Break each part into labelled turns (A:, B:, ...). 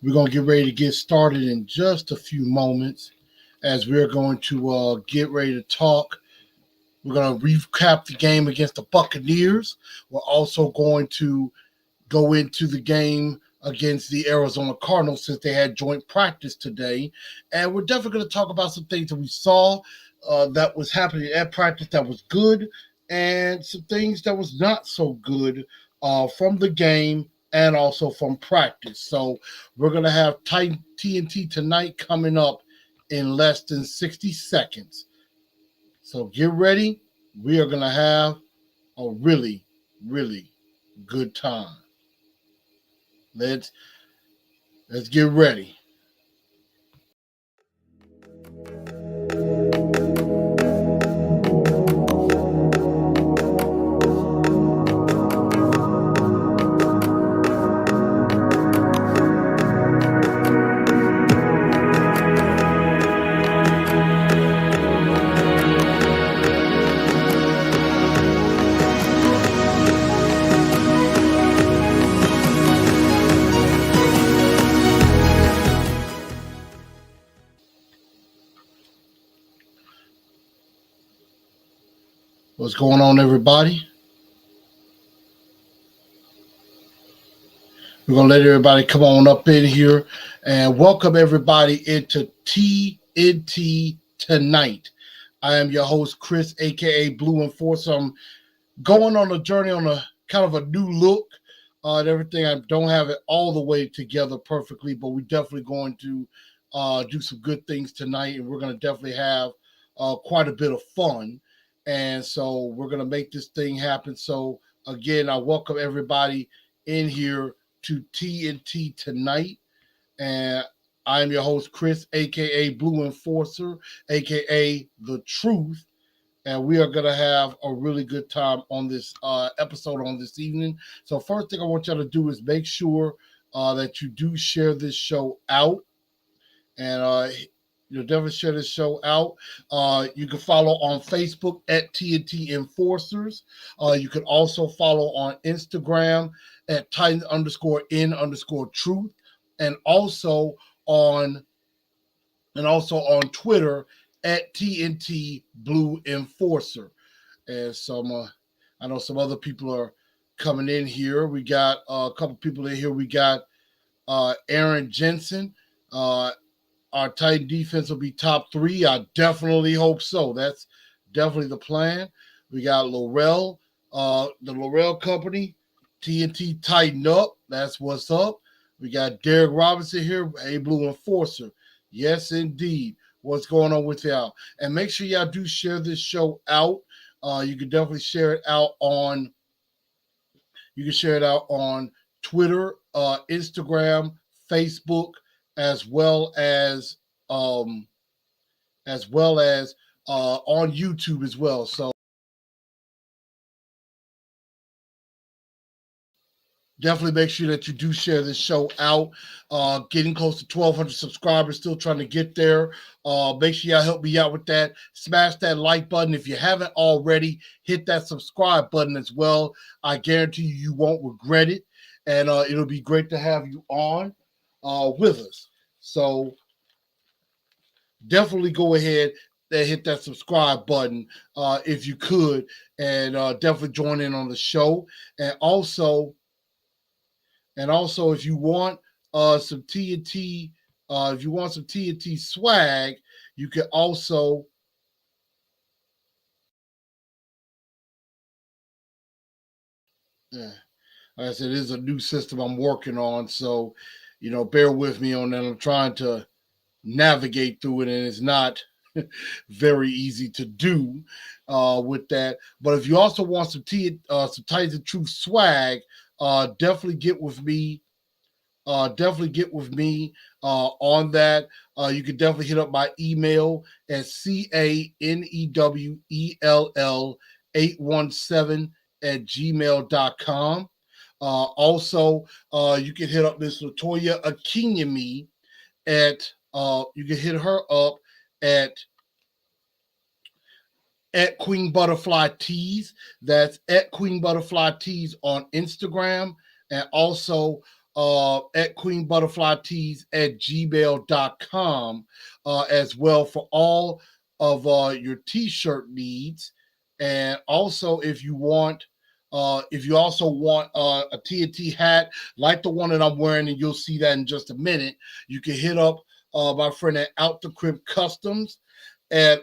A: We're going to get ready to get started in just a few moments as we're going to get ready to talk. We're going to recap the game against the Buccaneers. We're also going to go into the game against the Arizona Cardinals since they had joint practice today. And we're definitely going to talk about some things that we saw that was happening at practice that was good and some things that was not so good from the game and also from practice. So we're going to have TNT tonight coming up in less than 60 seconds. So get ready. We are going to have a really, really good time. Let's get ready. What's going on, everybody? We're going to let everybody come on up in here and welcome everybody into TNT Tonight. I am your host, Chris, a.k.a. Blue Enforcer. I'm going on a journey on a kind of a new look and everything. I don't have it all the way together perfectly, but we're definitely going to do some good things tonight, and we're going to definitely have quite a bit of fun. And so we're going to make this thing happen. So, again, I welcome everybody in here to TNT Tonight. And I'm your host, Chris, a.k.a. Blue Enforcer, a.k.a. The Truth. And we are going to have a really good time on this episode on this evening. So first thing I want y'all to do is make sure that you do share this show out. And you'll definitely share this show out. You can follow on Facebook at TNT Enforcers. You can also follow on Instagram at Titan_N_truth. And also on Twitter at TNT Blue Enforcer. And some, I know some other people are coming in here. We got a couple people in here. We got Aaron Jensen. Our Titan defense will be top 3. I definitely hope so. That's definitely the plan. We got Laurel, the Laurel Company, TNT Tighten Up. That's what's up. We got Derek Robinson here, a Blue Enforcer. Yes, indeed. What's going on with y'all? And make sure y'all do share this show out. You can definitely share it out on. You can share it out on Twitter, Instagram, Facebook, as well as um, on YouTube as well. So definitely make sure that you do share this show out. Getting close to 1,200 subscribers, still trying to get there. Make sure y'all help me out with that. Smash that like button. If you haven't already, hit that subscribe button as well. I guarantee you won't regret it. And it'll be great to have you on with us. So definitely go ahead and hit that subscribe button if you could. And definitely join in on the show. And also, if you want some TNT, if you want some TNT swag, you can also. Like I said, it is a new system I'm working on, so bear with me on that. I'm trying to navigate through it, and it's not very easy to do with that. But if you also want some Titans of Truth swag, definitely get with me. On that. You can definitely hit up my email at canewell817@gmail.com. Also, you can hit up Miss Latoya Akinyemi at you can hit her up at Queen Butterfly Tees. That's at Queen Butterfly Tees on Instagram, and also at queenbutterflytees@gmail.com as well for all of your t-shirt needs. And also, if you also want a TNT hat like the one that I'm wearing, and you'll see that in just a minute, you can hit up my friend at Out the Crib Customs at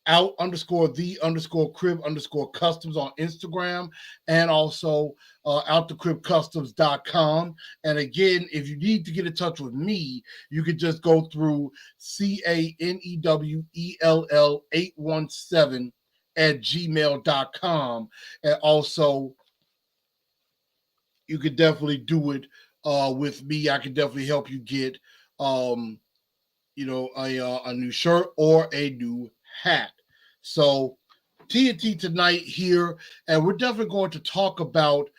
A: out_the_crib_customs on Instagram, and also outthecribcustoms.com. And again, if you need to get in touch with me, you can just go through CANEWELL817 at gmail.com. And also, you could definitely do it with me. I can definitely help you get a new shirt or a new hat. So TNT tonight here, and we're definitely going to talk about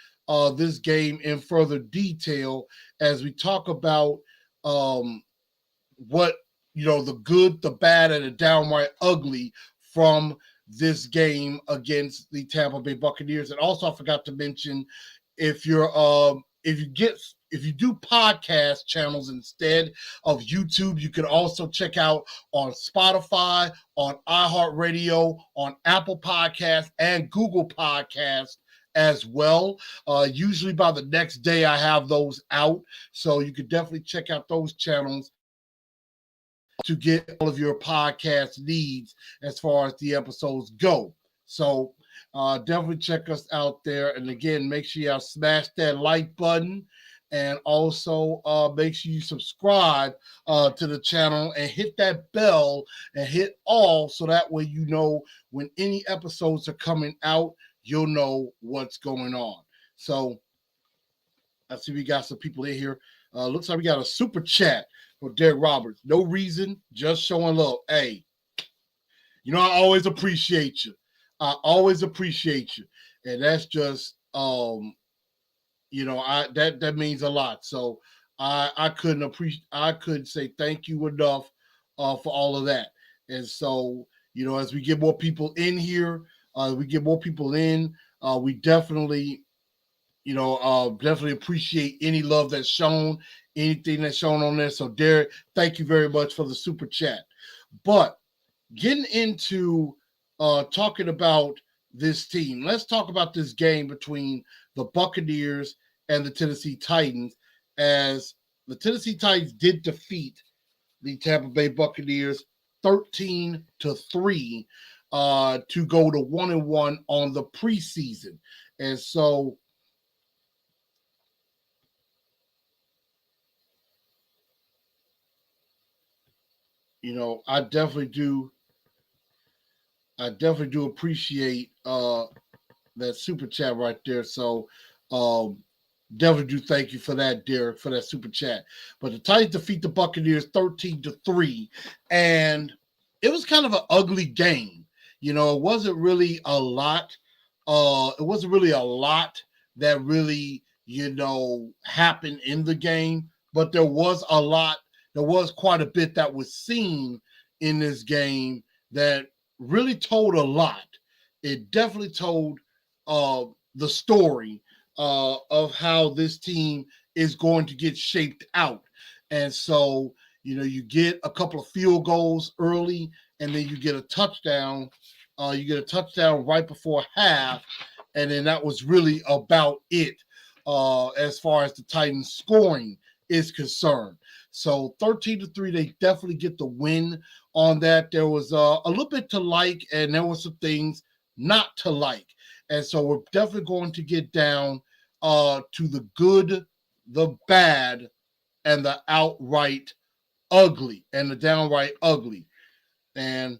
A: this game in further detail as we talk about what the good, the bad, and the downright ugly from this game against the Tampa Bay Buccaneers. And also, I forgot to mention, if you do podcast channels instead of YouTube, you can also check out on Spotify, on iHeartRadio, on Apple Podcasts, and Google Podcasts as well. Usually by the next day, I have those out. So you can definitely check out those channels to get all of your podcast needs as far as the episodes go. So definitely check us out there. And again, make sure you smash that like button, and also make sure you subscribe to the channel and hit that bell and hit all, so that way you know when any episodes are coming out, you'll know what's going on. So I see we got some people in here. Looks like we got a super chat for Derek Roberts. No reason, just showing love. Hey, I always appreciate you. I always appreciate you. And that's just that means a lot. So I couldn't say thank you enough for all of that. And so, as we get more people in here, we definitely definitely appreciate any love that's shown, anything that's shown on there. So Derek, thank you very much for the super chat. But getting into talking about this team, let's talk about this game between the Buccaneers and the Tennessee Titans, as the Tennessee Titans did defeat the Tampa Bay Buccaneers 13-3 to go to 1-1 on the preseason. And so I definitely do appreciate that super chat right there. So definitely do thank you for that, Derek, for that super chat. But the Titans defeat the Buccaneers 13-3, and it was kind of an ugly game. It wasn't really a lot. It wasn't really a lot that really happened in the game, but there was a lot. There was quite a bit that was seen in this game that really told a lot. It definitely told the story of how this team is going to get shaped out. And so, you get a couple of field goals early, and then you get a touchdown. You get a touchdown right before half, and then that was really about it as far as the Titans scoring is concerned. So 13-3, they definitely get the win on that. There was a little bit to like, and there were some things not to like. And so we're definitely going to get down to the good, the bad, and the outright ugly, and the downright ugly. And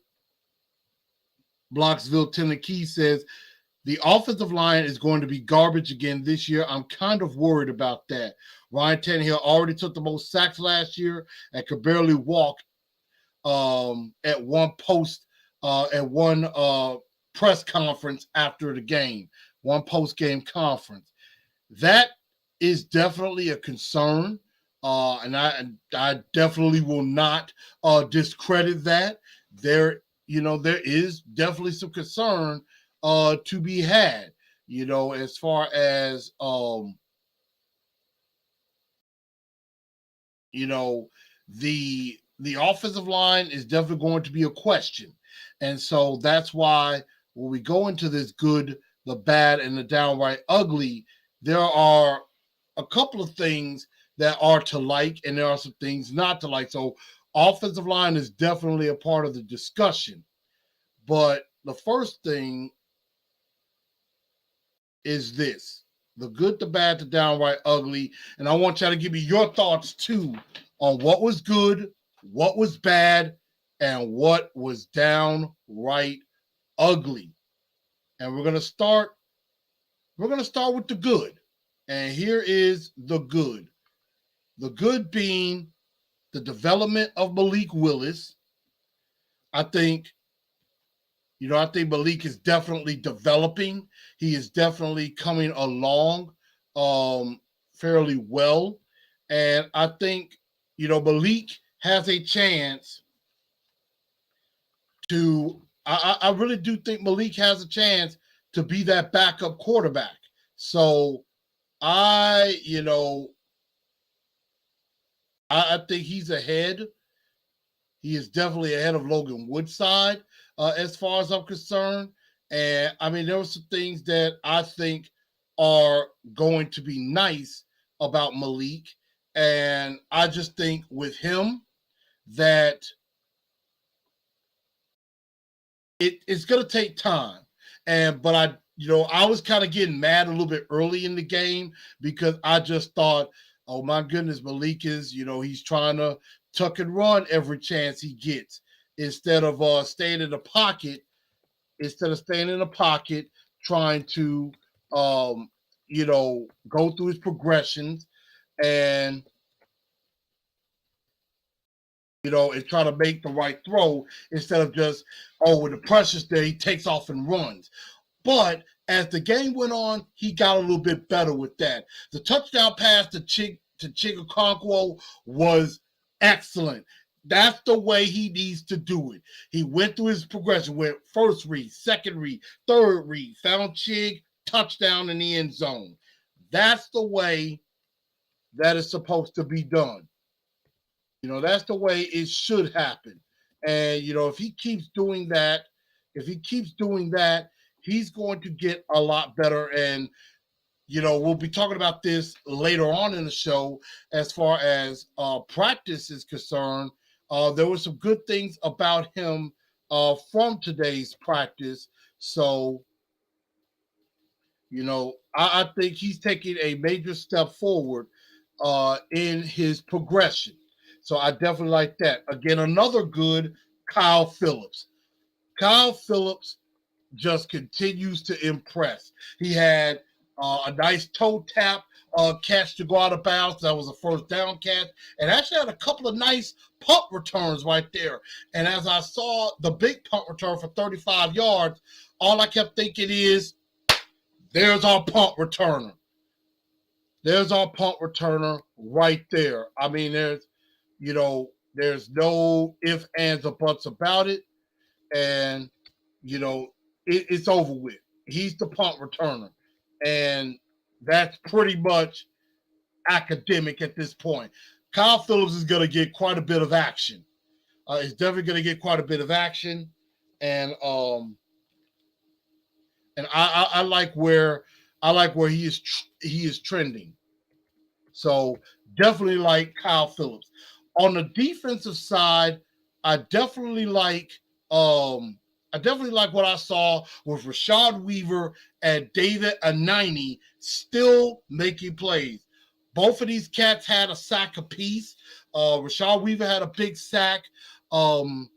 A: Blocksville Tennessee says, the offensive line is going to be garbage again this year. I'm kind of worried about that. Ryan Tannehill already took the most sacks last year and could barely walk at one press conference after the game, one post-game conference. That is definitely a concern, and I definitely will not discredit that. There is definitely some concern to be had, as far as you know, the offensive line is definitely going to be a question. And so that's why when we go into this good, the bad, and the downright ugly, there are a couple of things that are to like, and there are some things not to like. So offensive line is definitely a part of the discussion. But the first thing is this: the good, the bad, the downright ugly. And I want y'all to give me your thoughts too on what was good, what was bad, and what was downright ugly. And we're gonna start with the good. And here is the good. The good being the development of Malik Willis. I think I think Malik is definitely developing. He is definitely coming along fairly well. And I think, Malik has a chance I really do think Malik has a chance to be that backup quarterback. So I think he's ahead. He is definitely ahead of Logan Woodside as far as I'm concerned. And I mean, there were some things that I think are going to be nice about Malik. And I just think with him that it's going to take time. But I was kind of getting mad a little bit early in the game because I just thought, oh my goodness, Malik is, he's trying to tuck and run every chance he gets instead of staying in the pocket. Instead of staying in the pocket, trying to, go through his progressions and and try to make the right throw instead of just, when the pressure's there, he takes off and runs. But as the game went on, he got a little bit better with that. The touchdown pass to Chigakonkwo was excellent. That's the way he needs to do it. He went through his progression, went first read, second read, third read, found Chig, touchdown in the end zone. That's the way that is supposed to be done. That's the way it should happen. And, if he keeps doing that, he's going to get a lot better. And, we'll be talking about this later on in the show as far as practice is concerned. There were some good things about him from today's practice. So, I think he's taking a major step forward in his progression. So I definitely like that. Again, another good, Kyle Phillips. Kyle Phillips just continues to impress. He had a nice toe tap catch to go out of bounds. That was a first down catch. And actually had a couple of nice punt returns right there. And as I saw the big punt return for 35 yards, all I kept thinking is, there's our punt returner. There's our punt returner right there. I mean, there's no ifs, ands, or buts about it. And, it's over with. He's the punt returner. And that's pretty much academic at this point. Kyle Phillips is going to get quite a bit of action. He's definitely going to get quite a bit of action. And I like where he is trending. So definitely like Kyle Phillips. On the defensive side, I definitely like what I saw with Rashad Weaver and David Anini still making plays. Both of these cats had a sack apiece. Rashad Weaver had a big sack, almost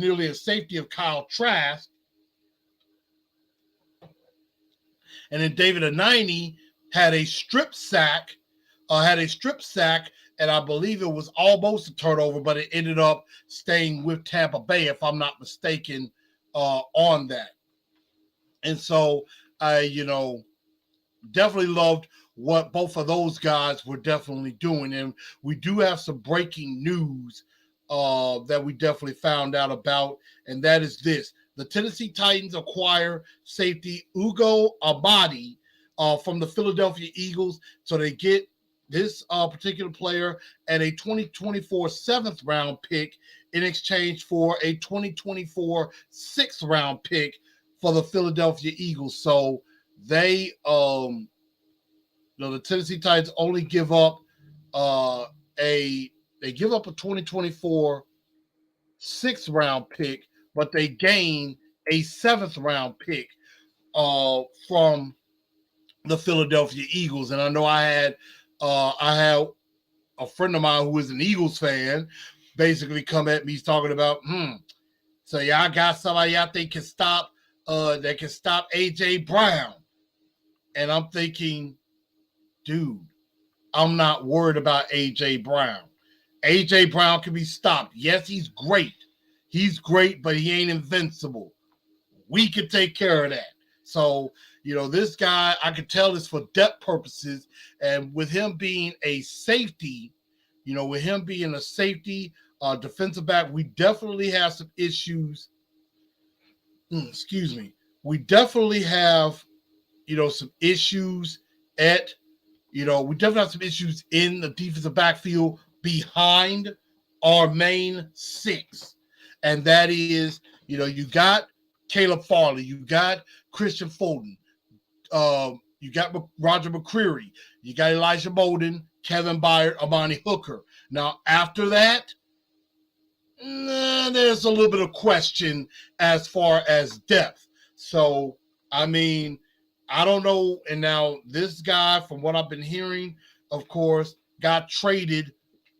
A: nearly a safety of Kyle Trask. And then David Anini had a strip sack, and I believe it was almost a turnover, but it ended up staying with Tampa Bay, if I'm not mistaken, on that. And so I, definitely loved what both of those guys were definitely doing. And we do have some breaking news that we definitely found out about, and that is this. The Tennessee Titans acquire safety Ugo Abadi from the Philadelphia Eagles. So they get this particular player at a 2024 seventh round pick in exchange for a 2024 sixth round pick for the Philadelphia Eagles. So they, the Tennessee Titans only give up they give up a 2024 sixth round pick, but they gain a seventh round pick from the Philadelphia Eagles. And I know I had a friend of mine who is an Eagles fan basically come at me talking about, so y'all got somebody out there can stop that can stop AJ Brown. And I'm thinking, dude, I'm not worried about AJ Brown. AJ Brown can be stopped. Yes, he's great. He's great, but he ain't invincible. We can take care of that. So, this guy, I could tell this for depth purposes. And with him being a safety, defensive back, we definitely have some issues. Excuse me. We definitely have, some issues we definitely have some issues in the defensive backfield behind our main six. And that is, you got Caleb Farley, you got Christian Fulton, you got Roger McCreary, you got Elijah Molden, Kevin Byard, Amani Hooker. Now, after that, there's a little bit of question as far as depth. So, I mean, I don't know. And now this guy, from what I've been hearing, of course, got traded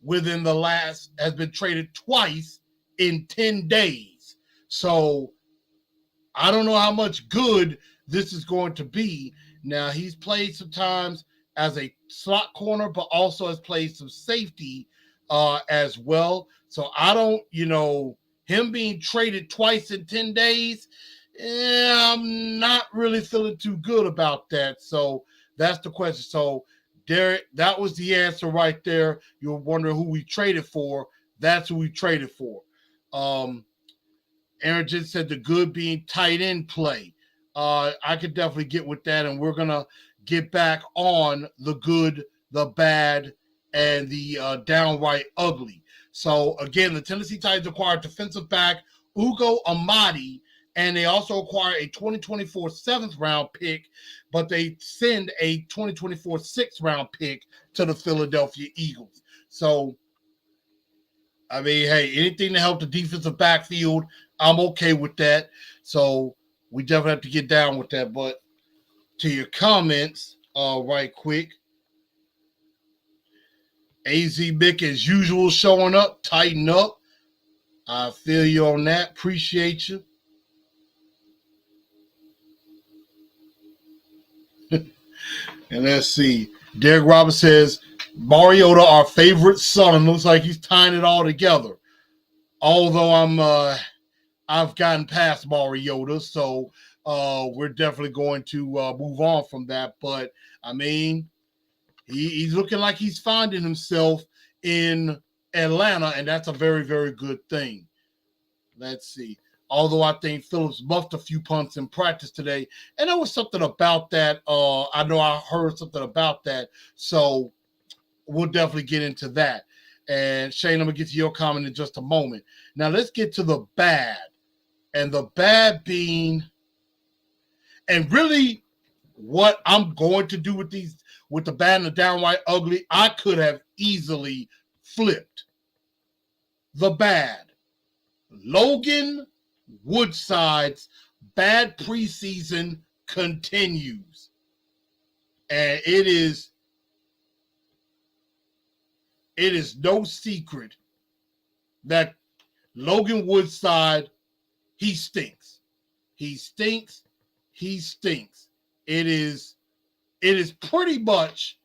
A: has been traded twice in 10 days. So I don't know how much good this is going to be. Now, he's played sometimes as a slot corner, but also has played some safety as well. So I don't, him being traded twice in 10 days, I'm not really feeling too good about that. So that's the question. So, Derek, that was the answer right there. You're wondering who we traded for. That's who we traded for. Aaron just said the good being tight end play. I could definitely get with that, and we're going to get back on the good, the bad, and the downright ugly. So, again, the Tennessee Titans acquired defensive back Ugo Amadi, and they also acquire a 2024 seventh round pick, but they send a 2024 sixth round pick to the Philadelphia Eagles. So, I mean, hey, anything to help the defensive backfield, I'm okay with that. So we definitely have to get down with that. But to your comments, right quick. AZ Mick, as usual, showing up, tighten up. I feel you on that. Appreciate you. And let's see. Derek Roberts says, Mariota, our favorite son. Looks like he's tying it all together. Although I've gotten past Mariota, so we're definitely going to move on from that. But I mean, he's looking like he's finding himself in Atlanta, and that's a very, very good thing. Let's see. Although I think Phillips muffed a few punts in practice today. And there was something about that. I know I heard something about that. So we'll definitely get into that. And Shane, I'm going to get to your comment in just a moment. Now let's get to the bad. And the bad being, and really what I'm going to do with the bad and the downright ugly, I could have easily flipped. The bad. Logan Woodside's bad preseason continues. And it is no secret that Logan Woodside, he stinks. He stinks. He stinks. It is pretty much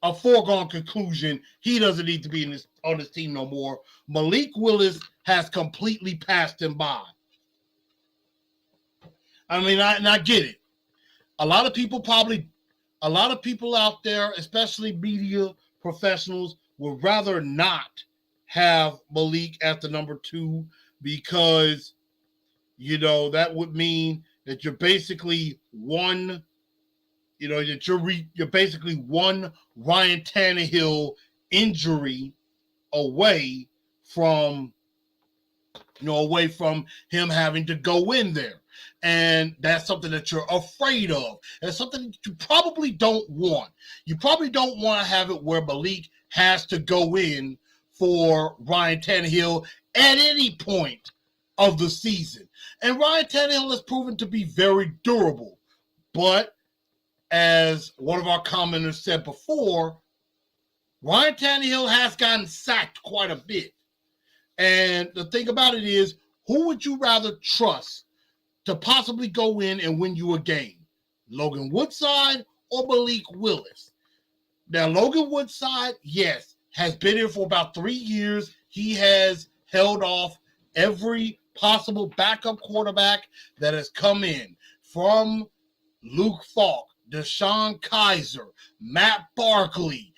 A: a foregone conclusion. He doesn't need to be on this team no more. Malik Willis has completely passed him by. I mean, I get it. A lot of people out there, especially media professionals, would rather not have Malik at the number 2 because, that would mean that you're basically one that you're basically one Ryan Tannehill injury away from him having to go in there. And that's something that you're afraid of. That's something that you probably don't want. You probably don't want to have it where Malik has to go in for Ryan Tannehill at any point of the season. And Ryan Tannehill has proven to be very durable. But as one of our commenters said before, Ryan Tannehill has gotten sacked quite a bit. And the thing about it is, who would you rather trust to possibly go in and win you a game? Logan Woodside or Malik Willis? Now, Logan Woodside, yes, has been here for about 3 years. He has held off every possible backup quarterback that has come in, from Luke Falk, Deshaun Kaiser, Matt Barkley.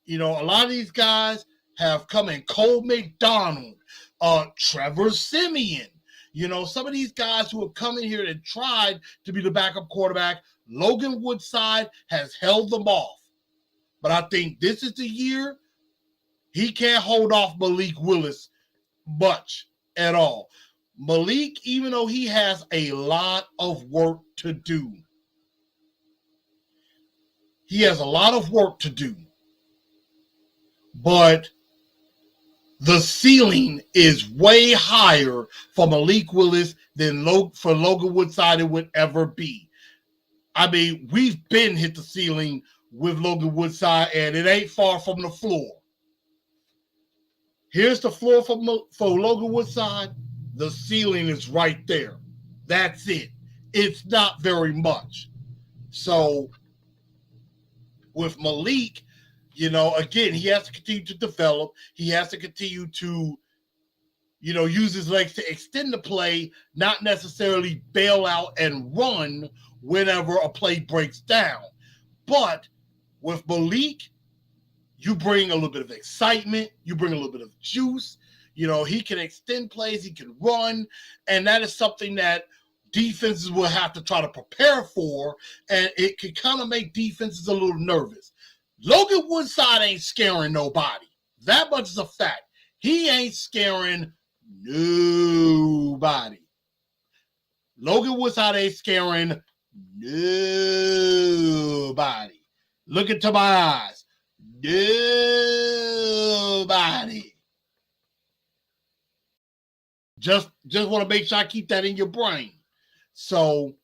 A: A lot of these guys have come in. Cole McDonald, Trevor Siemian. Some of these guys who have come in here and tried to be the backup quarterback. Logan Woodside has held them off. But I think this is the year he can't hold off Malik Willis much at all. Malik, even though he has a lot of work to do, but the ceiling is way higher for Malik Willis than for Logan Woodside it would ever be. I mean, we've been hit the ceiling with Logan Woodside, and it ain't far from the floor. Here's the floor for Logan Woodside. The ceiling is right there. That's it. It's not very much. So with Malik, again, he has to continue to develop. He has to continue to, use his legs to extend the play, not necessarily bail out and run whenever a play breaks down. But with Malik, you bring a little bit of excitement. You bring a little bit of juice. He can extend plays. He can run. And that is something that defenses will have to try to prepare for. And it can kind of make defenses a little nervous. Logan Woodside ain't scaring nobody. That much is a fact. He ain't scaring nobody. Logan Woodside ain't scaring nobody. Look into my eyes. Nobody. Just want to make sure I keep that in your brain. So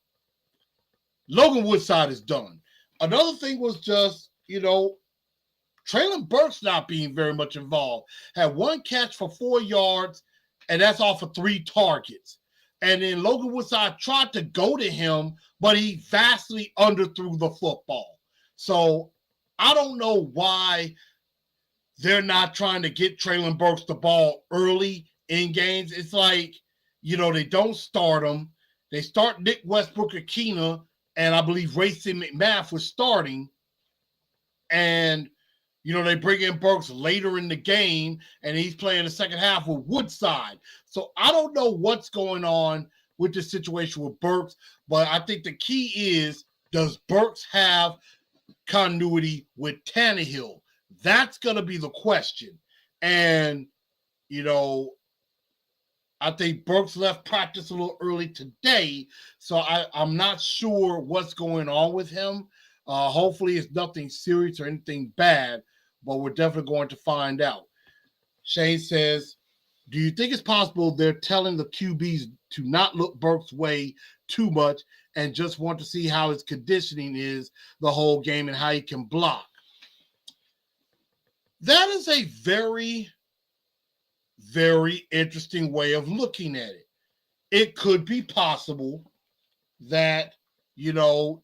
A: Logan Woodside is done. Another thing was just, Traylon Burks not being very much involved. Had one catch for 4 yards, and that's off of 3 targets. And then Logan Woodside tried to go to him, but he vastly underthrew the football. So I don't know why they're not trying to get Traylon Burks the ball early in games. It's like, they don't start him. They start Nick Westbrook-Akina, and I believe Racing McMath was starting. And, they bring in Burks later in the game, and he's playing the second half with Woodside. So I don't know what's going on with this situation with Burks, but I think the key is, does Burks have continuity with Tannehill? That's going to be the question. And, I think Burks left practice a little early today, so I'm not sure what's going on with him. Hopefully it's nothing serious or anything bad, but we're definitely going to find out. Shane says, do you think it's possible they're telling the QBs to not look Burks' way too much and just want to see how his conditioning is the whole game and how he can block? That is a very, very interesting way of looking at it. It could be possible that,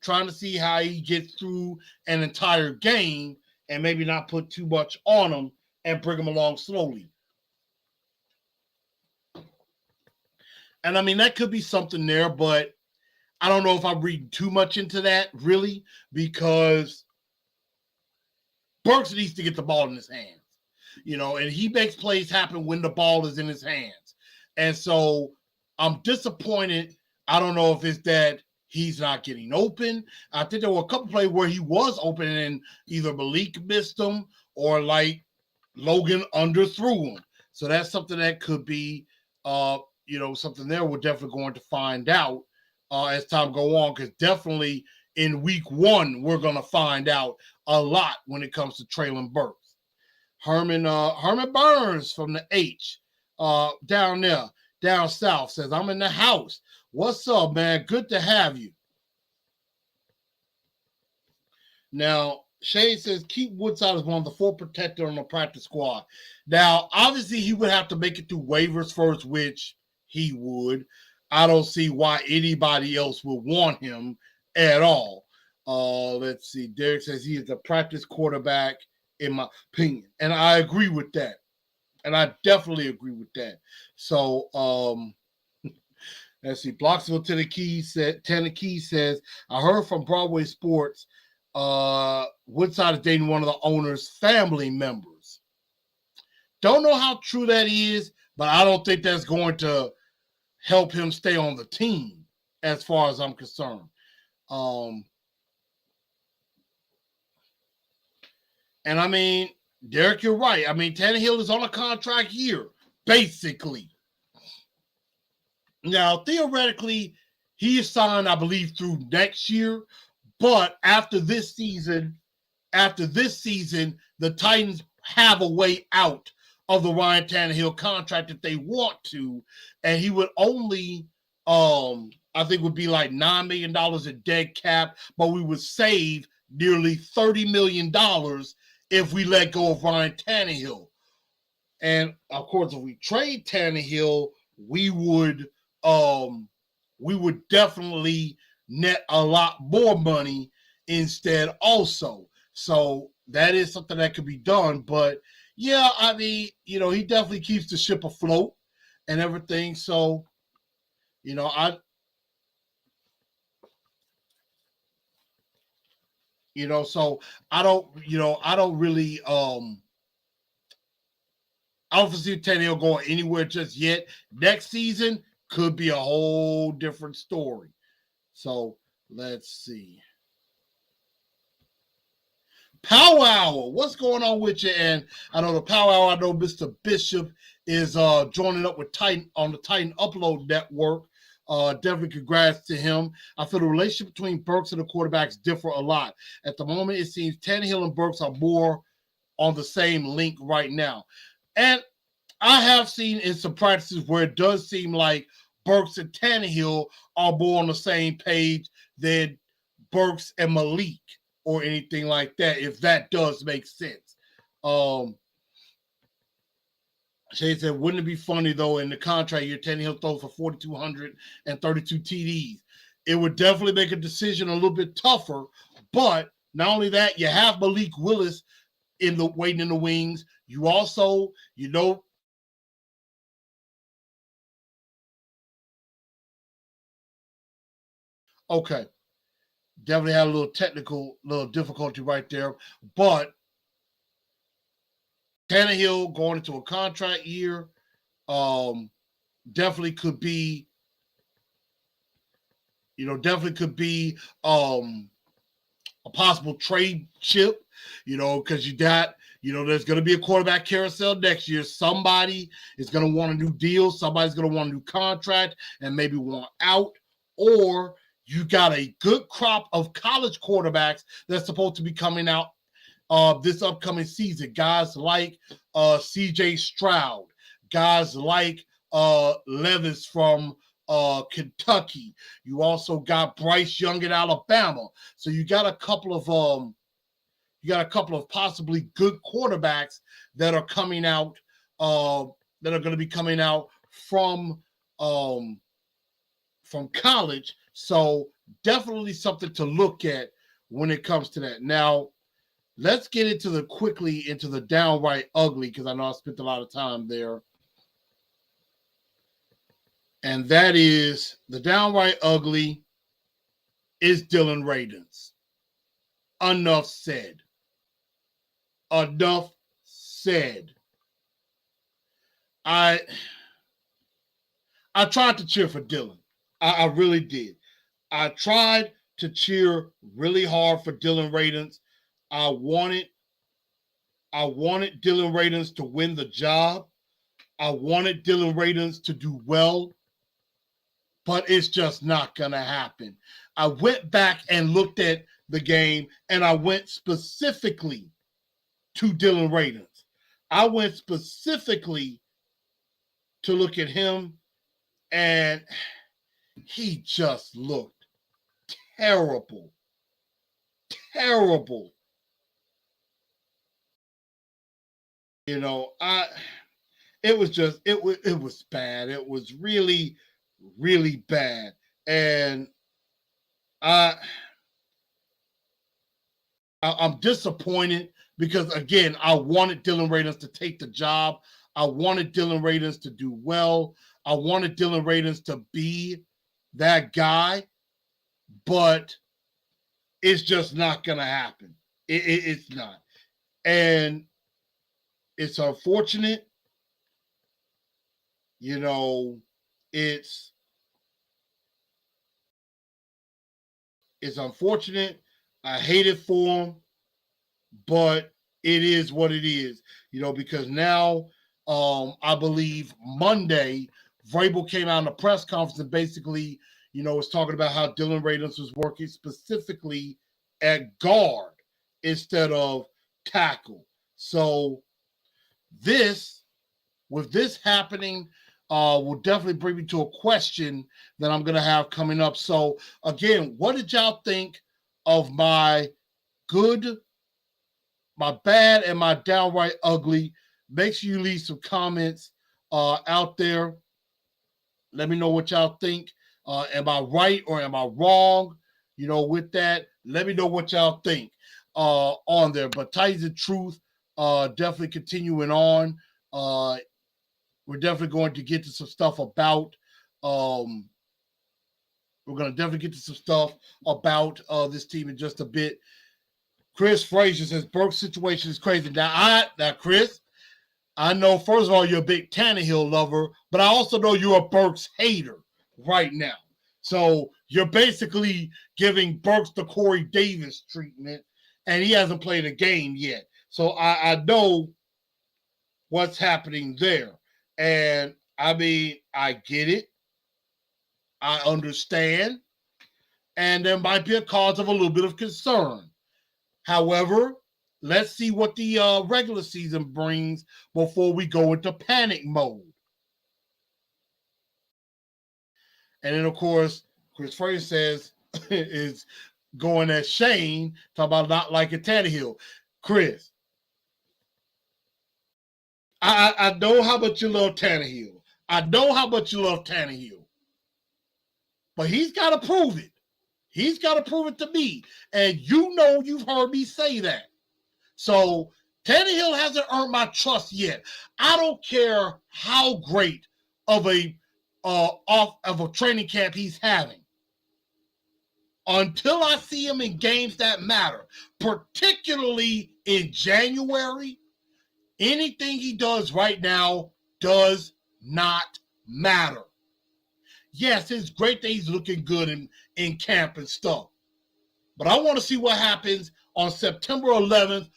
A: trying to see how he gets through an entire game and maybe not put too much on him and bring him along slowly. And I mean, that could be something there, but I don't know if I'm reading too much into that, really, because Burks needs to get the ball in his hands, and he makes plays happen when the ball is in his hands. And so I'm disappointed. I don't know if it's that he's not getting open. I think there were a couple plays where he was open and either Malik missed him or like Logan underthrew him. So that's something that could be, something there we're definitely going to find out as time go on, because definitely in week 1 we're going to find out a lot when it comes to Traylon Burks. Herman Burns from the H down there, down south, says, I'm in the house. What's up, man? Good to have you. Now, Shane says, keep Woodside as one of the 4 protector on the practice squad. Now, obviously, he would have to make it through waivers first, which he would. I don't see why anybody else would want him at all. Let's see. Derek says he is a practice quarterback, in my opinion. And I agree with that. And I definitely agree with that. So, let's see. Blocksville Tennessee says, I heard from Broadway Sports, Woodside is dating one of the owner's family members. Don't know how true that is, but I don't think that's going to help him stay on the team as far as I'm concerned. And I mean, Derek, you're right. I mean, Tannehill is on a contract year, basically. Now, theoretically, he is signed, I believe, through next year. But after this season, the Titans have a way out of the Ryan Tannehill contract if they want to, and he would only, I think, would be like $9 million in dead cap, but we would save nearly $30 million if we let go of Ryan Tannehill. And of course, if we trade Tannehill, we would definitely net a lot more money instead also. So that is something that could be done. But yeah, I mean, he definitely keeps the ship afloat and everything. So, so I don't really, I don't foresee Tannehill going anywhere just yet. Next season could be a whole different story. So let's see. Power Hour, what's going on with you? And I know the Power Hour, I know Mr. Bishop is joining up with Titan on the Titan Upload Network. Definitely congrats to him. I feel the relationship between Burks and the quarterbacks differ a lot. At the moment, it seems Tannehill and Burks are more on the same link right now. And I have seen in some practices where it does seem like Burks and Tannehill are more on the same page than Burks and Malik or anything like that, if that does make sense. Shay said, wouldn't it be funny, though, in the contract year, Tannehill throws for 4,232 TDs? It would definitely make a decision a little bit tougher, but not only that, you have Malik Willis waiting in the wings. You also, okay, definitely had a little difficulty right there, but Tannehill going into a contract year definitely could be a possible trade chip, because there's going to be a quarterback carousel next year. Somebody is going to want a new deal. Somebody's going to want a new contract and maybe want out, or you got a good crop of college quarterbacks that's supposed to be coming out this upcoming season. Guys like CJ Stroud, guys like Levis from Kentucky. You also got Bryce Young in Alabama. So you got a couple of possibly good quarterbacks that are coming out, that are going to be coming out from college. So definitely something to look at when it comes to that. Now, let's get into the downright ugly, because I know I spent a lot of time there. And that is, the downright ugly is Dylan Radins. Enough said. Enough said. I tried to cheer for Dylan. I really did. I tried to cheer really hard for Dylan Radins. I wanted Dylan Radins to win the job. I wanted Dylan Radins to do well, but it's just not going to happen. I went back and looked at the game, and I went specifically to Dylan Radins. I went specifically to look at him, and he just looked terrible. Terrible. You know, it was bad. It was really, really bad. And I'm disappointed because, again, I wanted Dylan Radins to take the job. I wanted Dylan Radins to do well. I wanted Dylan Radins to be that guy, but it's just not going to happen. It's not. And it's unfortunate. You know, it's unfortunate. I hate it for him, but it is what it is. You know, because now, I believe Monday, Vrabel came out in a press conference and basically, you know, was talking about how Dylan Radins was working specifically at guard instead of tackle. So with this happening, will definitely bring me to a question that I'm going to have coming up. So, again, what did y'all think of my good, my bad, and my downright ugly? Make sure you leave some comments out there. Let me know what y'all think. Am I right or am I wrong? You know, with that, let me know what y'all think on there. But tell you the truth, definitely continuing on. We're definitely going to get to some stuff about this team in just a bit. Chris Frazier says Burke's situation is crazy. Now, Chris, I know, first of all, you're a big Tannehill lover, but I also know you're a Burks hater right now. So you're basically giving Burks the Corey Davis treatment, and he hasn't played a game yet. So I know what's happening there. And, I mean, I get it. I understand. And there might be a cause of a little bit of concern. However, let's see what the regular season brings before we go into panic mode. And then, of course, Chris Fraser says is going at Shane, talking about not liking Tannehill. Chris, I know how much you love Tannehill. But he's got to prove it. He's got to prove it to me. And you know you've heard me say that. So Tannehill hasn't earned my trust yet. I don't care how great of a training camp he's having. Until I see him in games that matter, particularly in January, anything he does right now does not matter. Yes, it's great that he's looking good in camp and stuff. But I want to see what happens on September 11th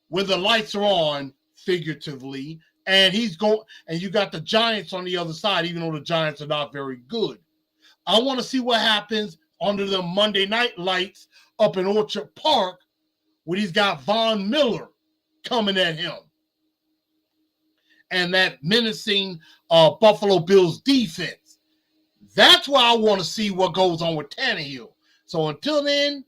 A: when the lights are on, figuratively, and you got the Giants on the other side, even though the Giants are not very good. I want to see what happens under the Monday night lights up in Orchard Park when he's got Von Miller coming at him. And that menacing Buffalo Bills defense. That's why I want to see what goes on with Tannehill. So until then,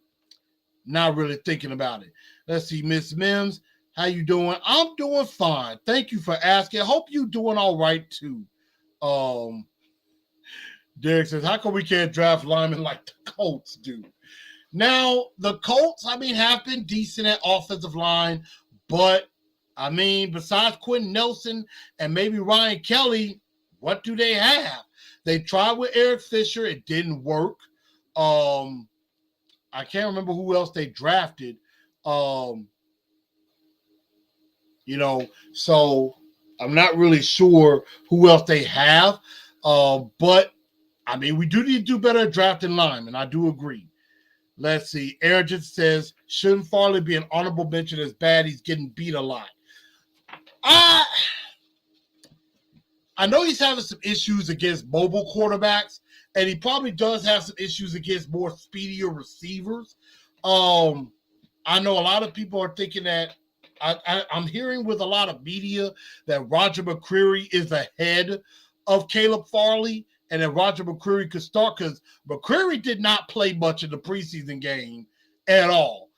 A: not really thinking about it. Let's see, Miss Mims, how you doing? I'm doing fine. Thank you for asking. Hope you doing all right too. Derek says, how come we can't draft linemen like the Colts do? Now, the Colts, I mean, have been decent at offensive line, but, I mean, besides Quentin Nelson and maybe Ryan Kelly, what do they have? They tried with Eric Fisher. It didn't work. I can't remember who else they drafted. So I'm not really sure who else they have. But I mean, we do need to do better at drafting linemen. I do agree. Let's see. Aaron says, shouldn't Farley be an honorable mention as bad? He's getting beat a lot. I know he's having some issues against mobile quarterbacks, and he probably does have some issues against more speedier receivers. I know a lot of people are thinking that I'm hearing with a lot of media that Roger McCreary is ahead of Caleb Farley, and that Roger McCreary could start because McCreary did not play much in the preseason game at all.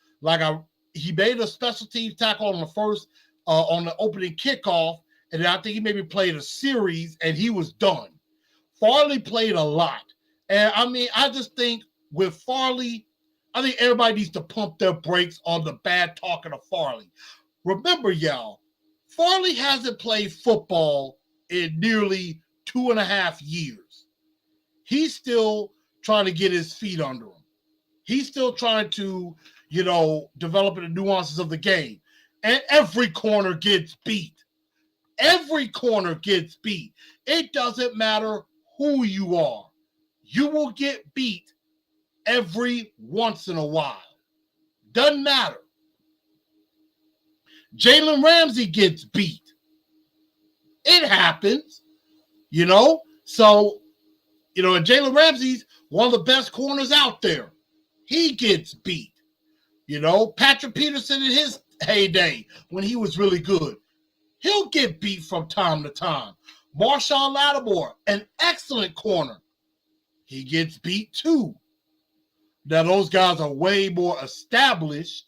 A: He made a special teams tackle on the first on the opening kickoff, and then I think he maybe played a series, and he was done. Farley played a lot, and I mean, I just think with Farley, I think everybody needs to pump their brakes on the bad talking of Farley. Remember, y'all, Farley hasn't played football in nearly 2.5 years. He's still trying to get his feet under him. He's still trying to, develop the nuances of the game. And every corner gets beat. Every corner gets beat. It doesn't matter who you are. You will get beat every once in a while. Doesn't matter. Jalen Ramsey gets beat. It happens, So, and Jalen Ramsey's one of the best corners out there. He gets beat. Patrick Peterson in his heyday when he was really good, he'll get beat from time to time. Marshawn Lattimore, an excellent corner. He gets beat too. Now, those guys are way more established,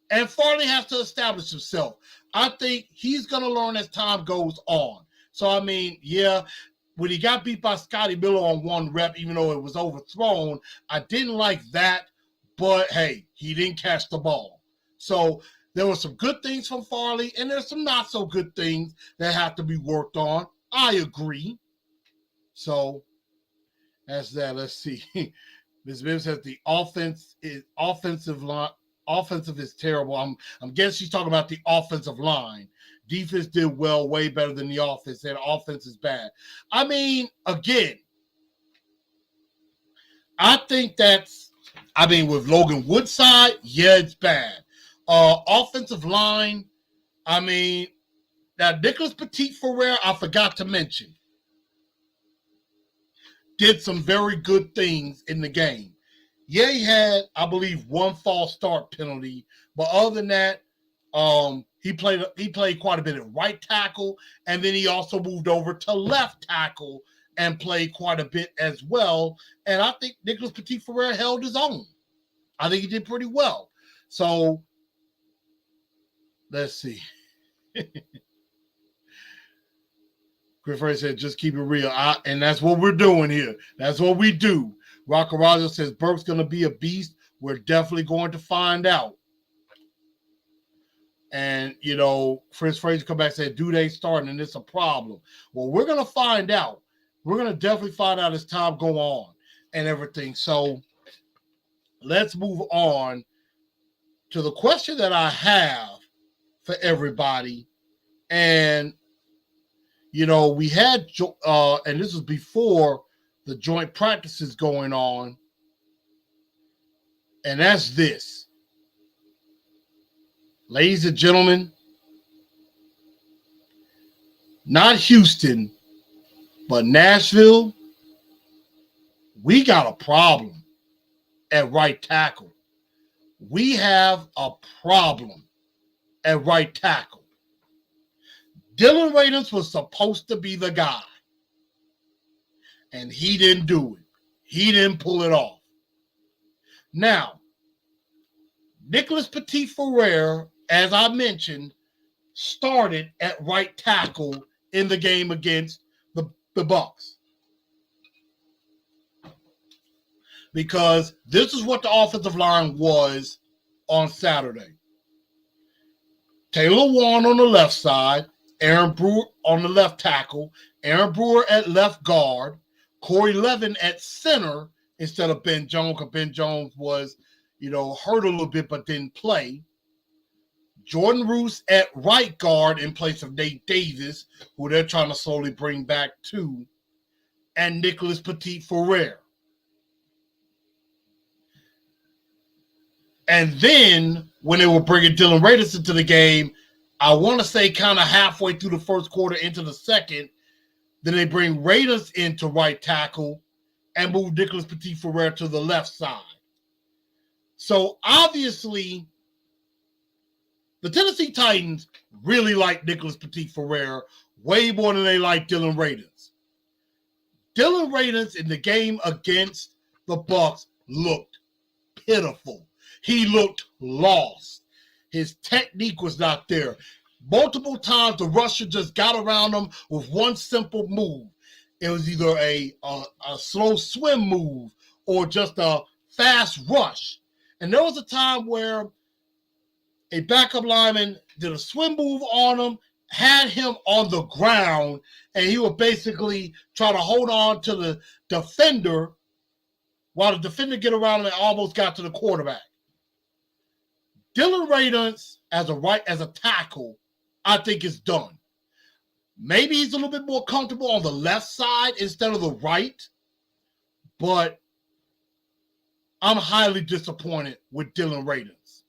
A: and Farley has to establish himself. I think he's going to learn as time goes on. So, I mean, when he got beat by Scotty Miller on one rep, even though it was overthrown, I didn't like that, but hey, he didn't catch the ball. So, there were some good things from Farley, and there's some not so good things that have to be worked on. I agree. So, that's that. Let's see. Ms. Bibb says the offensive is terrible. I'm guessing she's talking about the offensive line. Defense did well, way better than the offense, and offense is bad. I mean, again, I think with Logan Woodside, it's bad. Offensive line, I mean, now Nicholas Petit-Frere, I forgot to mention, did some very good things in the game. Yeah, he had, I believe, one false start penalty, but other than that, he played quite a bit at right tackle, and then he also moved over to left tackle and played quite a bit as well. And I think Nicholas Petit-Frere held his own. I think he did pretty well. So let's see. Chris Ray said, just keep it real. And that's what we're doing here. That's what we do. Rocker Roger says, Burke's going to be a beast. We're definitely going to find out. And, Chris Fraser come back and said, do they start? And it's a problem. Well, we're going to find out. We're going to definitely find out as time go on and everything. So let's move on to the question that I have for everybody. And, we had, and this was before the joint practices going on. And that's this. Ladies and gentlemen, not Houston, but Nashville, we got a problem at right tackle. We have a problem at right tackle. Dylan Radins was supposed to be the guy, and he didn't do it. He didn't pull it off. Now, Nicholas Petit-Frere, as I mentioned, started at right tackle in the game against the Bucs. Because this is what the offensive line was on Saturday. Taylor Warren on the left side, Aaron Brewer on the left tackle, Aaron Brewer at left guard, Corey Levin at center instead of Ben Jones, because Ben Jones was, hurt a little bit but didn't play. Jordan Roos at right guard in place of Nate Davis, who they're trying to slowly bring back too. and Nicholas Petit-Frere. And then when they were bringing Dylan Radis into the game, I want to say kind of halfway through the first quarter into the second, then they bring Radis into right tackle and move Nicholas Petit-Frere to the left side. So obviously, the Tennessee Titans really like Nicholas Petit-Frere way more than they like Dylan Radis. Dylan Radis in the game against the Bucs looked pitiful. He looked lost. His technique was not there. Multiple times the rusher just got around him with one simple move. It was either a slow swim move or just a fast rush. And there was a time where a backup lineman did a swim move on him, had him on the ground, and he would basically try to hold on to the defender while the defender get around him and almost got to the quarterback. Dylan Radis as a tackle, I think is done. Maybe he's a little bit more comfortable on the left side instead of the right, but I'm highly disappointed with Dylan Radis.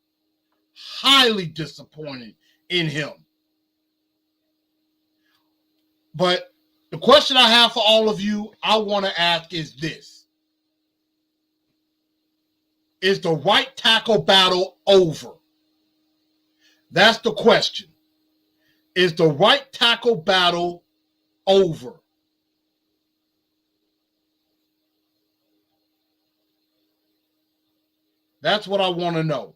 A: Highly disappointed in him. But the question I have for all of you, I want to ask is this. Is the right tackle battle over? That's the question. Is the right tackle battle over? That's what I want to know.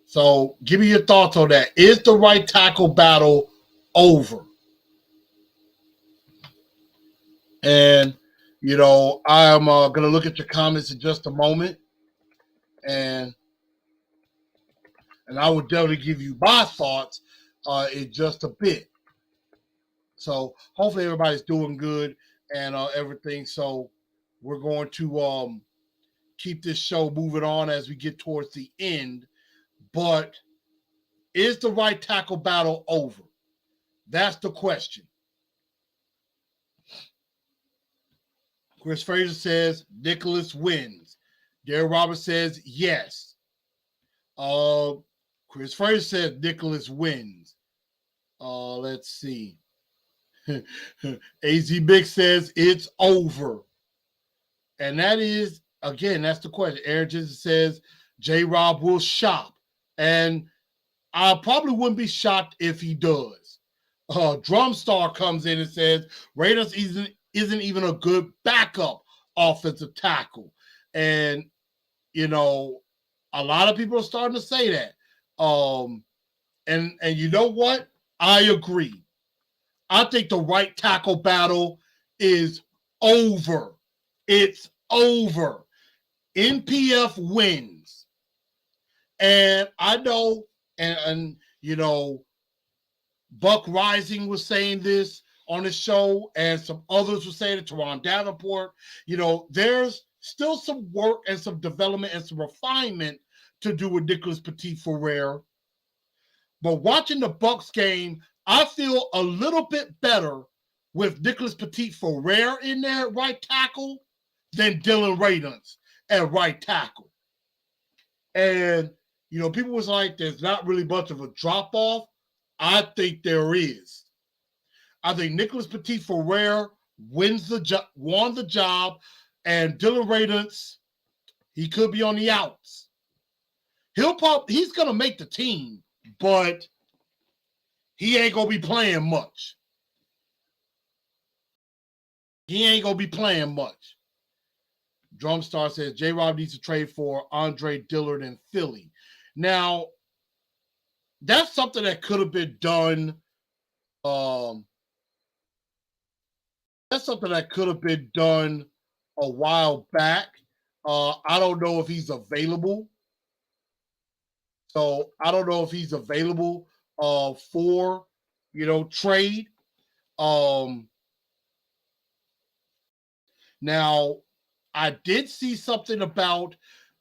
A: So give me your thoughts on that. Is the right tackle battle over? And, I'm going to look at your comments in just a moment. And I will definitely give you my thoughts in just a bit. So hopefully everybody's doing good and everything. So we're going to keep this show moving on as we get towards the end. But is the right tackle battle over? That's the question. Chris Fraser says Nicholas wins. Derek Roberts says yes. Chris Fraser says Nicholas wins. Let's see. AZ Big says it's over. And that is, again, that's the question. Aaron Jensen says J-Rob will shop. And I probably wouldn't be shocked if he does. Drumstar comes in and says Raiders isn't even a good backup offensive tackle. And, a lot of people are starting to say that. And you know what? I agree. I think the right tackle battle is over. It's over. NPF wins. And I know, and Buck Rising was saying this on his show, and some others were saying it, Teron Davenport. There's still some work and some development and some refinement to do with Nicholas Petit-Frere. But watching the Bucs game, I feel a little bit better with Nicholas Petit-Frere in there at right tackle than Dylan Radis at right tackle. And, people was like, there's not really much of a drop-off. I think there is. I think Nicholas Petit-Frere won the job, and Dylan Radis, he could be on the outs. He's going to make the team, but he ain't going to be playing much. Drumstar says J-Rob needs to trade for Andre Dillard in Philly. Now, that's something that could have been done. That's something that could have been done a while back. I don't know if he's available. So I don't know if he's available for, trade. Now, I did see something about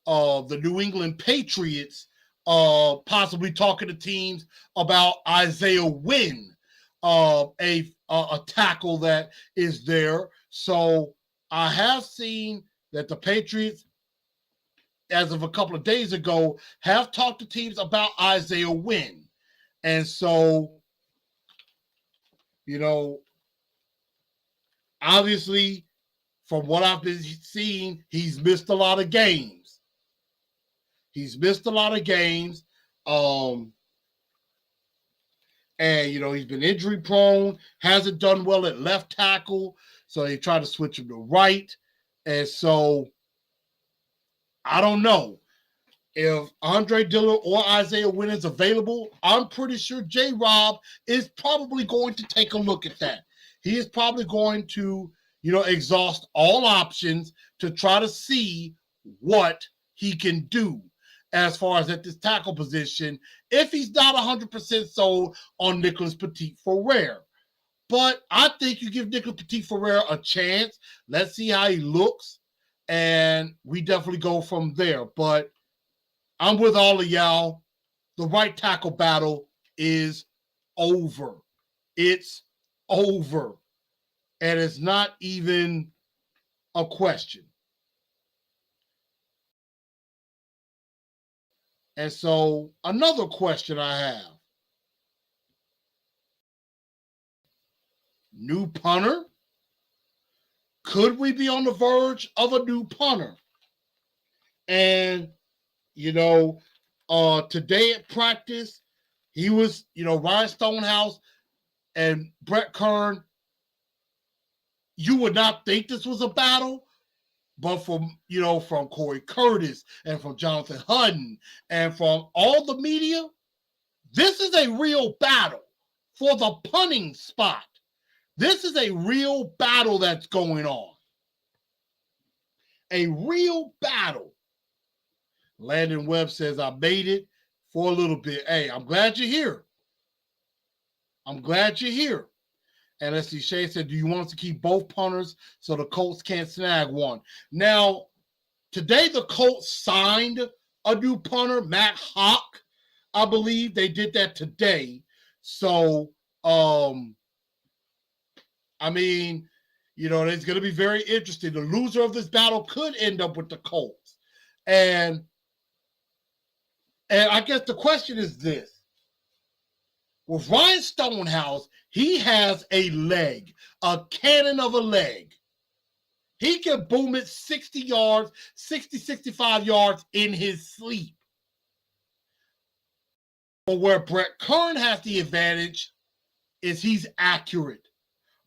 A: the New England Patriots possibly talking to teams about Isaiah Wynn, a tackle that is there. So I have seen that the Patriots, as of a couple of days ago, have talked to teams about Isaiah Wynn. And so, obviously, from what I've been seeing, he's missed a lot of games. And, he's been injury prone, hasn't done well at left tackle. So they tried to switch him to right. And so I don't know if Andre Dillard or Isaiah Wynn is available. I'm pretty sure J-Rob is probably going to take a look at that. He is probably going to, exhaust all options to try to see what he can do as far as at this tackle position, if he's not 100% sold on Nicholas Petit-Frere. But I think you give Nicholas Petit-Frere a chance. Let's see how he looks, and we definitely go from there. But I'm with all of y'all. The right tackle battle is over. It's over. And it's not even a question. And so another question I have. New punter? Could we be on the verge of a new punter? And, today at practice, he was, Ryan Stonehouse and Brett Kern. You would not think this was a battle, but from Corey Curtis and from Jonathan Hutton and from all the media, this is a real battle for the punting spot. This is a real battle that's going on. A real battle. Landon Webb says, I made it for a little bit. Hey, I'm glad you're here. And let's see, Shay said, do you want us to keep both punters so the Colts can't snag one? Now, today the Colts signed a new punter, Matt Hawk. I believe they did that today. So, it's going to be very interesting. The loser of this battle could end up with the Colts. And I guess the question is this. With Ryan Stonehouse, he has a leg, a cannon of a leg. He can boom it 60 yards, 60, 65 yards in his sleep. But where Brett Kern has the advantage is he's accurate.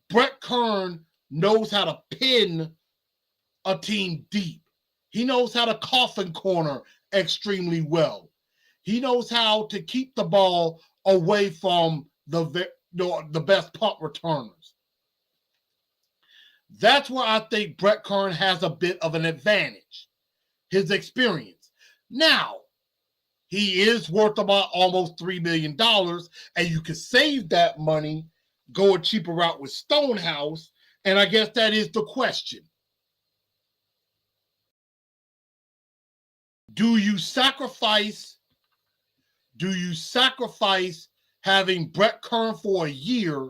A: Brett Kern knows how to pin a team deep. He knows how to coffin corner extremely well. He knows how to keep the ball away from the best punt returners. That's where I think Brett Kern has a bit of an advantage. His experience. Now, he is worth about almost $3 million, and you can save that money, go a cheaper route with Stonehouse, and I guess that is the question. Do you sacrifice having Brett Kern for a year,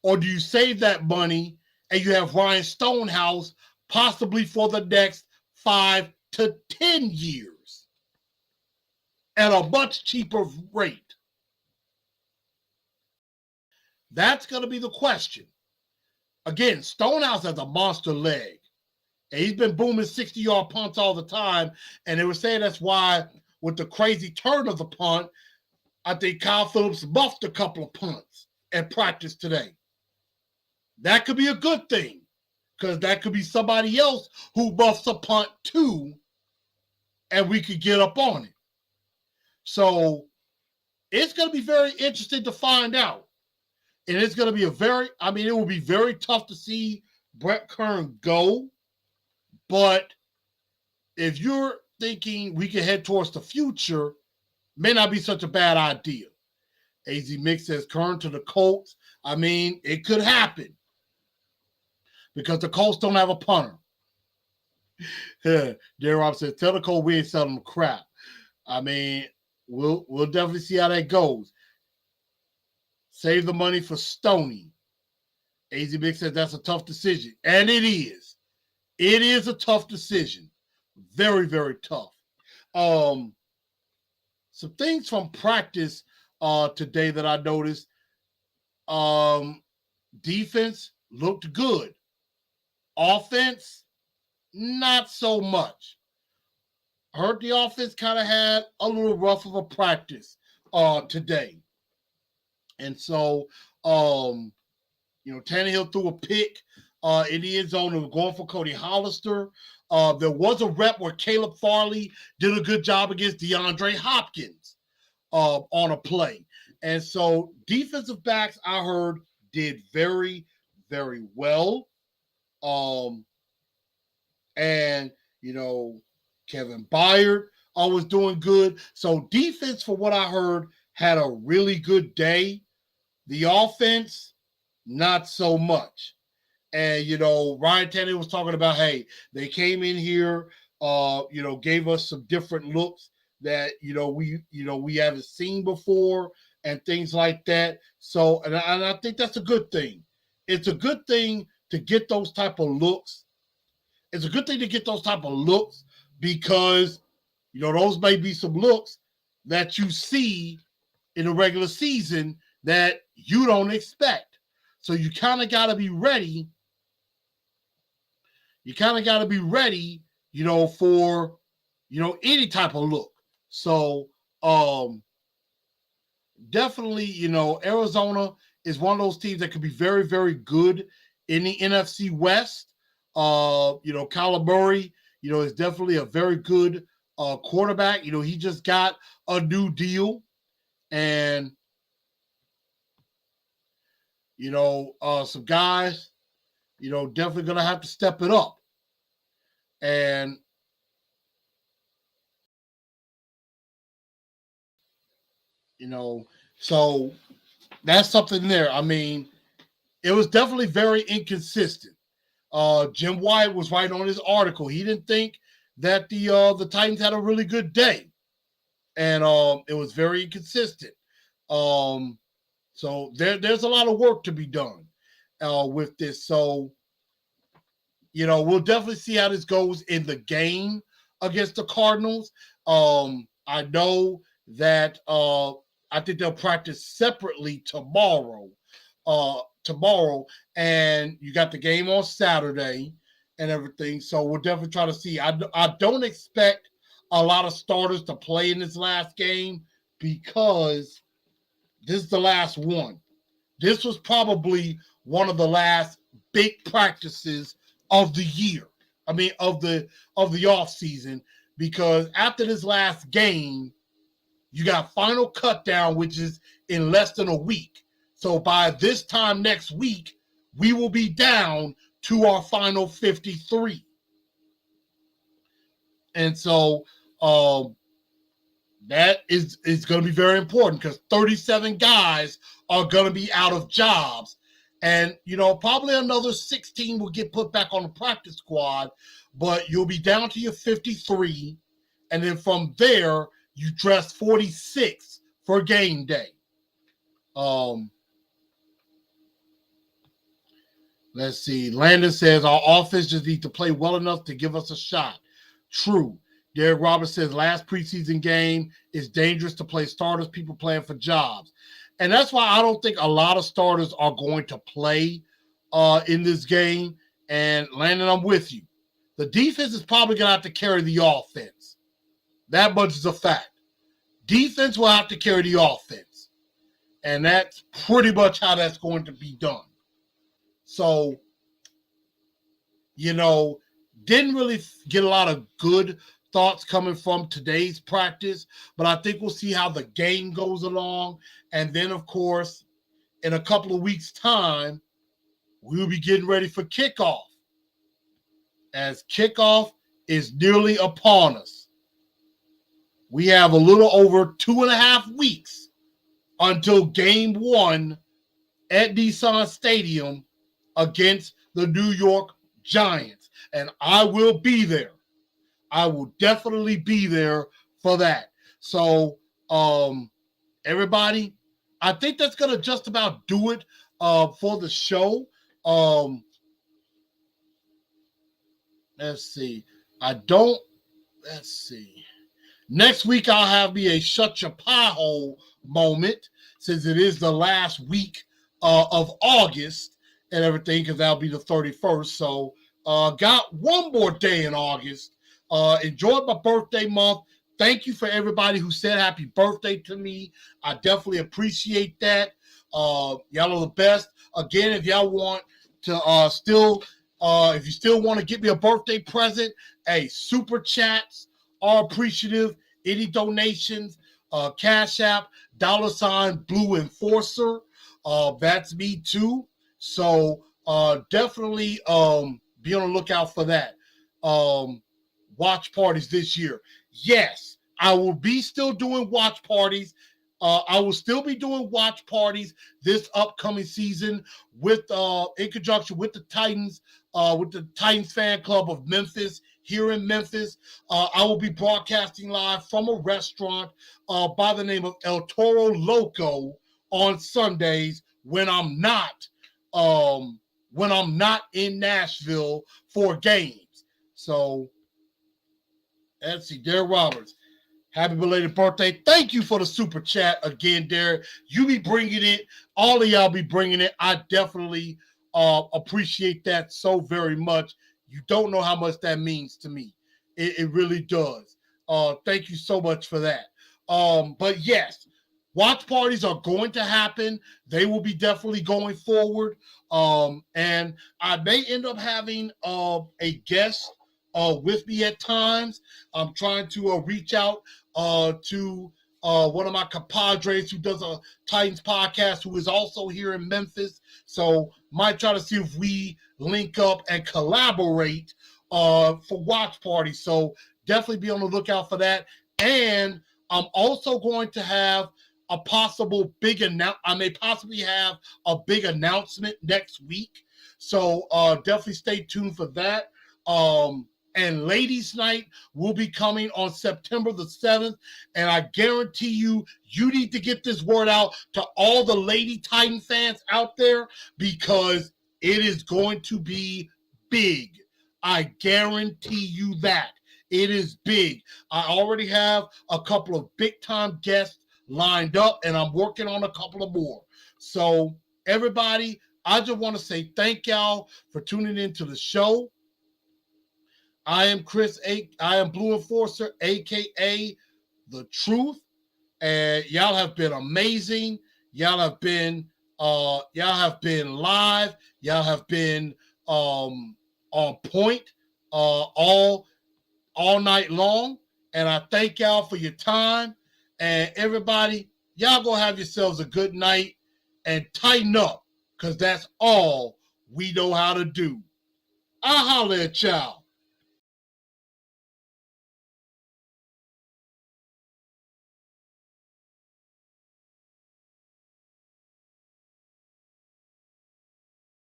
A: or do you save that money and you have Ryan Stonehouse possibly for the next 5 to 10 years at a much cheaper rate? That's going to be the question. Again, Stonehouse has a monster leg. And he's been booming 60-yard punts all the time. And they were saying that's why, with the crazy turn of the punt, I think Kyle Phillips muffed a couple of punts at practice today. That could be a good thing, because that could be somebody else who muffs a punt too, and we could get up on it. So it's going to be very interesting to find out. And it's going to be it will be very tough to see Brett Kern go. But if you're thinking we can head towards the future, may not be such a bad idea. AZ Mix says Kern to the Colts. It could happen because the Colts don't have a punter. Darren Robinson says, tell the Cole we ain't selling them crap. I mean, we'll definitely see how that goes. Save the money for Stoney. AZ Big says that's a tough decision. And it is. It is a tough decision. Very, very tough. Some things from practice today that I noticed. Defense looked good. Offense, not so much. Heard the offense kind of had a little rough of a practice today. And so, Tannehill threw a pick in the end zone and was going for Cody Hollister. There was a rep where Caleb Farley did a good job against DeAndre Hopkins on a play. And so defensive backs, I heard, did very, very well. And Kevin Byard was doing good. So defense, for what I heard, had a really good day. The offense, not so much. And, Ryan Tannehill was talking about, hey, they came in here, gave us some different looks that, we haven't seen before and things like that. So, and I think that's a good thing. It's a good thing to get those type of looks. It's a good thing to get those type of looks because, those may be some looks that you see in the regular season that you don't expect. So you kind of got to be ready. You kind of got to be ready, for, any type of look. So definitely, Arizona is one of those teams that could be very, very good in the NFC West. Kyler Murray, is definitely a very good quarterback. He just got a new deal. And, some guys, definitely going to have to step it up. And, so that's something there. I mean, it was definitely very inconsistent. Jim Wyatt was right on his article. He didn't think that the Titans had a really good day. And it was very inconsistent. So there's a lot of work to be done with this. So, we'll definitely see how this goes in the game against the Cardinals. I know that I think they'll practice separately tomorrow. And you got the game on Saturday and everything. So we'll definitely try to see. I don't expect a lot of starters to play in this last game because this is the last one. This was probably one of the last big practices of the year. I mean, of the off season, because after this last game, you got final cut down, which is in less than a week. So by this time next week, we will be down to our final 53. And so that is going to be very important because 37 guys are going to be out of jobs. And, probably another 16 will get put back on the practice squad, but you'll be down to your 53. And then from there, you dress 46 for game day. Let's see. Landon says our offense just needs to play well enough to give us a shot. True. Derek Roberts says last preseason game is dangerous to play starters, people playing for jobs. And that's why I don't think a lot of starters are going to play in this game. And Landon, I'm with you. The defense is probably going to have to carry the offense. That much is a fact. Defense will have to carry the offense. And that's pretty much how that's going to be done. So, didn't really get a lot of good thoughts coming from today's practice, but I think we'll see how the game goes along. And then, of course, in a couple of weeks' time, we'll be getting ready for kickoff, as kickoff is nearly upon us. We have a little over 2.5 weeks until game 1 at Nissan Stadium against the New York Giants. And I will be there. I will definitely be there for that. So, everybody, I think that's going to just about do it for the show. Let's see. Let's see. Next week, I'll have me a shut your pie hole moment since it is the last week of August and everything, because that'll be the 31st. So, got one more day in August. Enjoyed my birthday month. Thank you for everybody who said happy birthday to me. I definitely appreciate that. Y'all are the best. Again, if y'all want to if you still want to get me a birthday present, hey, super chats are appreciative. Any donations, Cash App, $ Blue Enforcer. That's me too. So definitely be on the lookout for that. Watch parties this year. Yes, I will be still doing watch parties. I will still be doing watch parties this upcoming season with in conjunction with the Titans fan club of Memphis here in Memphis. I will be broadcasting live from a restaurant by the name of El Toro Loco on Sundays when I'm not in Nashville for games. So let's see, Derek Roberts. Happy belated birthday. Thank you for the super chat again, Derek. You be bringing it. All of y'all be bringing it. I definitely appreciate that so very much. You don't know how much that means to me. It really does. Thank you so much for that. But yes, watch parties are going to happen. They will be definitely going forward. And I may end up having a guest with me at times. I'm trying to reach out to one of my compadres who does a Titans podcast, who is also here in Memphis. So might try to see if we link up and collaborate for watch parties. So definitely be on the lookout for that. And I'm also going to have a possible I may possibly have a big announcement next week. So definitely stay tuned for that. And Ladies Night will be coming on September the 7th. And I guarantee you need to get this word out to all the Lady Titan fans out there, because it is going to be big. I guarantee you that. It is big. I already have a couple of big-time guests lined up, and I'm working on a couple of more. So, everybody, I just want to say thank y'all for tuning into the show. I am Blue Enforcer, aka The Truth, and y'all have been amazing. Y'all have been live. Y'all have been on point all night long, and I thank y'all for your time. And everybody, y'all go have yourselves a good night and tighten up, because that's all we know how to do. I'll holler at y'all.